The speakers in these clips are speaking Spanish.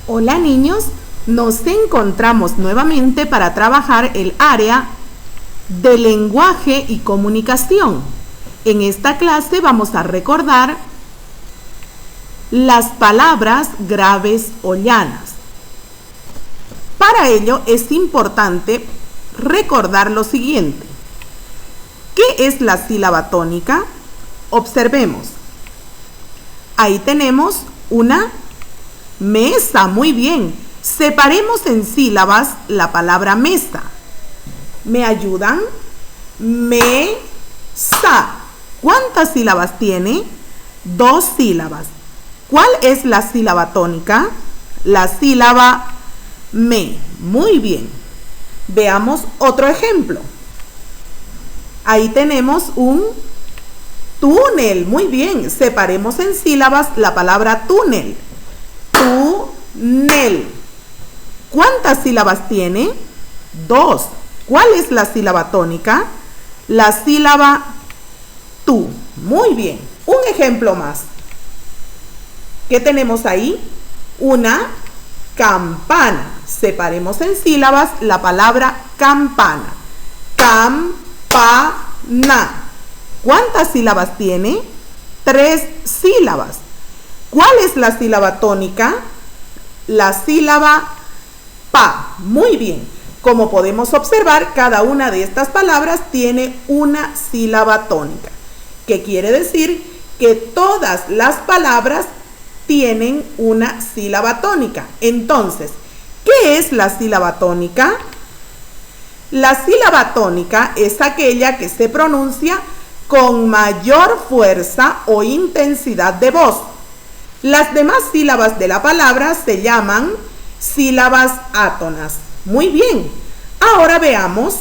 Hola niños, nos encontramos nuevamente para trabajar el área de lenguaje y comunicación. En esta clase vamos a recordar las palabras graves o llanas. Para ello es importante recordar lo siguiente. ¿Qué es la sílaba tónica? Observemos. Ahí tenemos una mesa, muy bien. Separemos en sílabas la palabra mesa. ¿Me ayudan? Mesa. ¿Cuántas sílabas tiene? 2 sílabas. ¿Cuál es la sílaba tónica? La sílaba me. Muy bien. Veamos otro ejemplo. Ahí tenemos un túnel. Muy bien. Separemos en sílabas la palabra túnel. Túnel. ¿Cuántas sílabas tiene? 2. ¿Cuál es la sílaba tónica? La sílaba tú. Muy bien. Un ejemplo más. ¿Qué tenemos ahí? Una campana. Separemos en sílabas la palabra campana. Campana. ¿Cuántas sílabas tiene? 3 sílabas. ¿Cuál es la sílaba tónica? La sílaba pa. Muy bien. Como podemos observar, cada una de estas palabras tiene una sílaba tónica. ¿Qué quiere decir? Que todas las palabras tienen una sílaba tónica. Entonces, ¿qué es la sílaba tónica? La sílaba tónica es aquella que se pronuncia con mayor fuerza o intensidad de voz. Las demás sílabas de la palabra se llaman sílabas átonas. Muy bien. Ahora veamos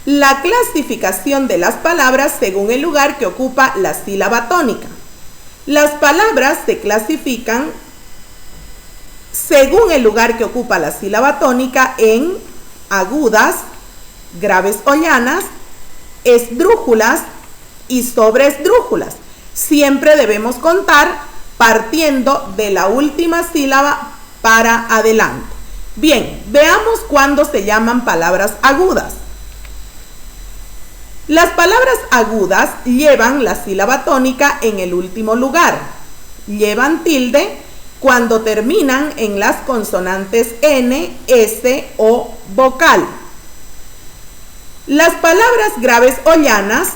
la clasificación de las palabras según el lugar que ocupa la sílaba tónica. Las palabras se clasifican según el lugar que ocupa la sílaba tónica en agudas, graves o llanas, esdrújulas y sobreesdrújulas. Siempre debemos contar partiendo de la última sílaba para adelante. Bien, veamos cuándo se llaman palabras agudas. Las palabras agudas llevan la sílaba tónica en el último lugar. Llevan tilde cuando terminan en las consonantes N, S o vocal. Las palabras graves o llanas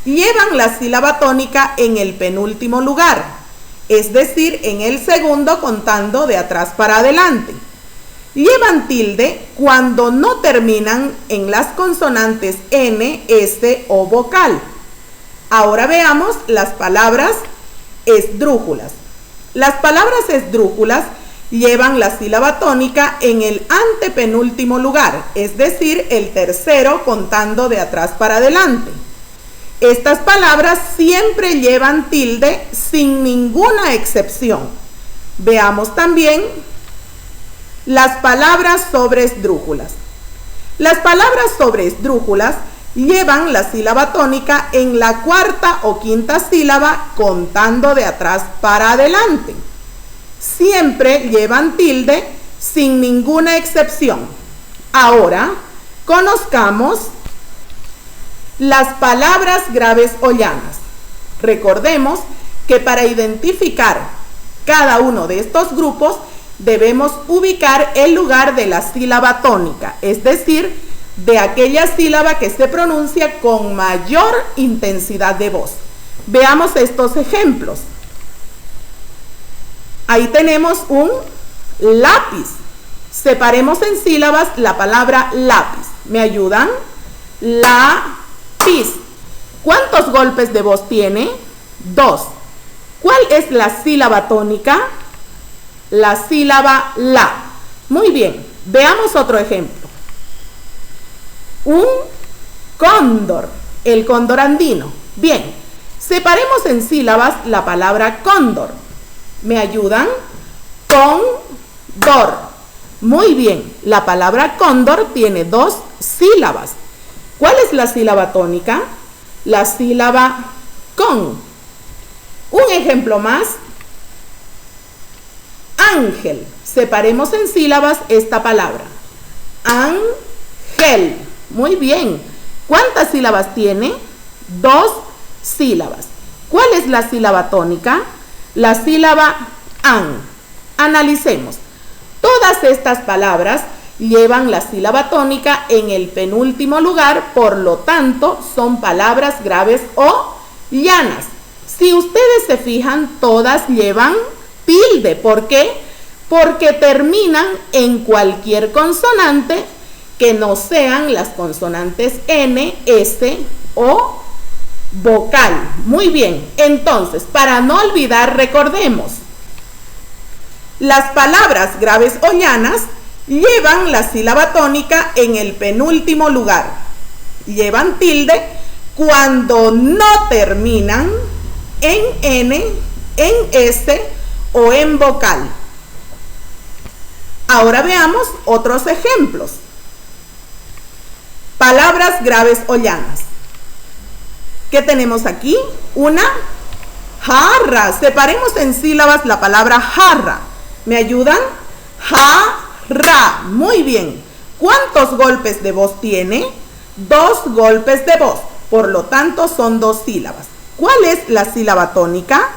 llevan la sílaba tónica en el penúltimo lugar, es decir, en el segundo contando de atrás para adelante. Llevan tilde cuando no terminan en las consonantes N, S o vocal. Ahora veamos las palabras esdrújulas. Las palabras esdrújulas llevan la sílaba tónica en el antepenúltimo lugar, es decir, el tercero contando de atrás para adelante. Estas palabras siempre llevan tilde sin ninguna excepción. Veamos también las palabras sobreesdrújulas. Las palabras sobreesdrújulas llevan la sílaba tónica en la cuarta o quinta sílaba contando de atrás para adelante. Siempre llevan tilde sin ninguna excepción. Ahora, conozcamos las palabras graves o llanas. Recordemos que para identificar cada uno de estos grupos debemos ubicar el lugar de la sílaba tónica, es decir, de aquella sílaba que se pronuncia con mayor intensidad de voz. Veamos estos ejemplos. Ahí tenemos un lápiz. Separemos en sílabas la palabra lápiz. ¿Me ayudan? Lápiz. ¿Cuántos golpes de voz tiene? 2. ¿Cuál es la sílaba tónica? La sílaba la. Muy bien. Veamos otro ejemplo. Un cóndor. El cóndor andino. Bien. Separemos en sílabas la palabra cóndor. ¿Me ayudan? Cóndor. Muy bien. La palabra cóndor tiene 2 sílabas. ¿Cuál es la sílaba tónica? La sílaba con. Un ejemplo más. ángel. Separemos en sílabas esta palabra. Ángel. Muy bien. ¿Cuántas sílabas tiene? 2 sílabas. ¿Cuál es la sílaba tónica? La sílaba an. Analicemos. Todas estas palabras llevan la sílaba tónica en el penúltimo lugar, por lo tanto, son palabras graves o llanas. Si ustedes se fijan, todas llevan tilde. ¿Por qué? Porque terminan en cualquier consonante que no sean las consonantes N, S o vocal. Muy bien, entonces, para no olvidar, recordemos. Las palabras graves o llanas llevan la sílaba tónica en el penúltimo lugar. Llevan tilde cuando no terminan en N, en S o en vocal. Ahora veamos otros ejemplos. Palabras graves o llanas. ¿Qué tenemos aquí? Una jarra. Separemos en sílabas la palabra jarra. ¿Me ayudan? Jarra. Muy bien. ¿Cuántos golpes de voz tiene? 2 golpes de voz. Por lo tanto, son 2 sílabas. ¿Cuál es la sílaba tónica?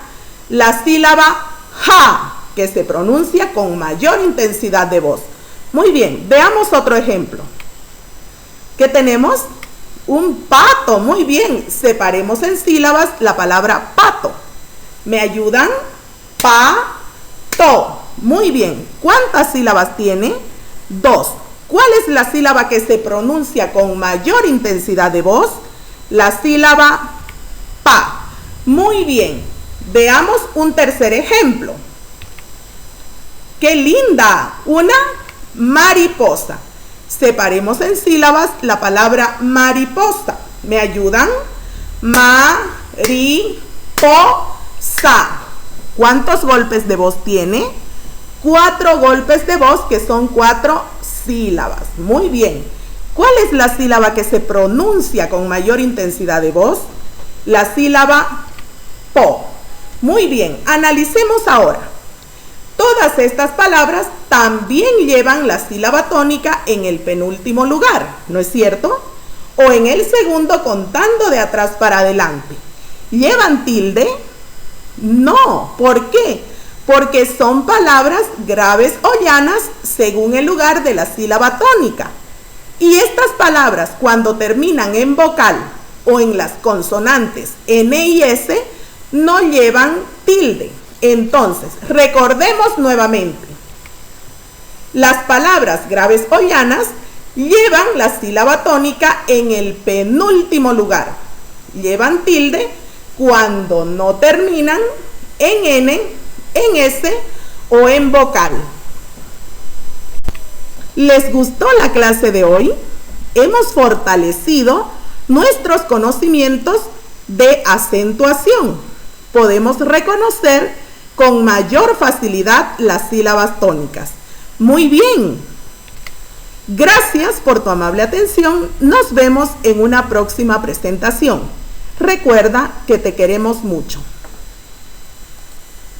La sílaba ja, que se pronuncia con mayor intensidad de voz. Muy bien. Veamos otro ejemplo. ¿Qué tenemos? Un pato. Muy bien. Separemos en sílabas la palabra pato. ¿Me ayudan? Pato. Muy bien. ¿Cuántas sílabas tiene? 2. ¿Cuál es la sílaba que se pronuncia con mayor intensidad de voz? La sílaba pa. Muy bien. Veamos un tercer ejemplo. ¡Qué linda! Una mariposa. Separemos en sílabas la palabra mariposa. ¿Me ayudan? Mariposa. ¿Cuántos golpes de voz tiene? 4 golpes de voz, que son 4 sílabas. Muy bien. ¿Cuál es la sílaba que se pronuncia con mayor intensidad de voz? La sílaba po. Muy bien. Analicemos ahora. Todas estas palabras también llevan la sílaba tónica en el penúltimo lugar, ¿no es cierto? O en el segundo, contando de atrás para adelante. ¿Llevan tilde? No. ¿Por qué? Porque son palabras graves o llanas según el lugar de la sílaba tónica. Y estas palabras, cuando terminan en vocal o en las consonantes N y S, no llevan tilde. Entonces, recordemos nuevamente. Las palabras graves o llanas llevan la sílaba tónica en el penúltimo lugar. Llevan tilde cuando no terminan en N, en S o en vocal. ¿Les gustó la clase de hoy? Hemos fortalecido nuestros conocimientos de acentuación. Podemos reconocer con mayor facilidad las sílabas tónicas. Muy bien. Gracias por tu amable atención. Nos vemos en una próxima presentación. Recuerda que te queremos mucho.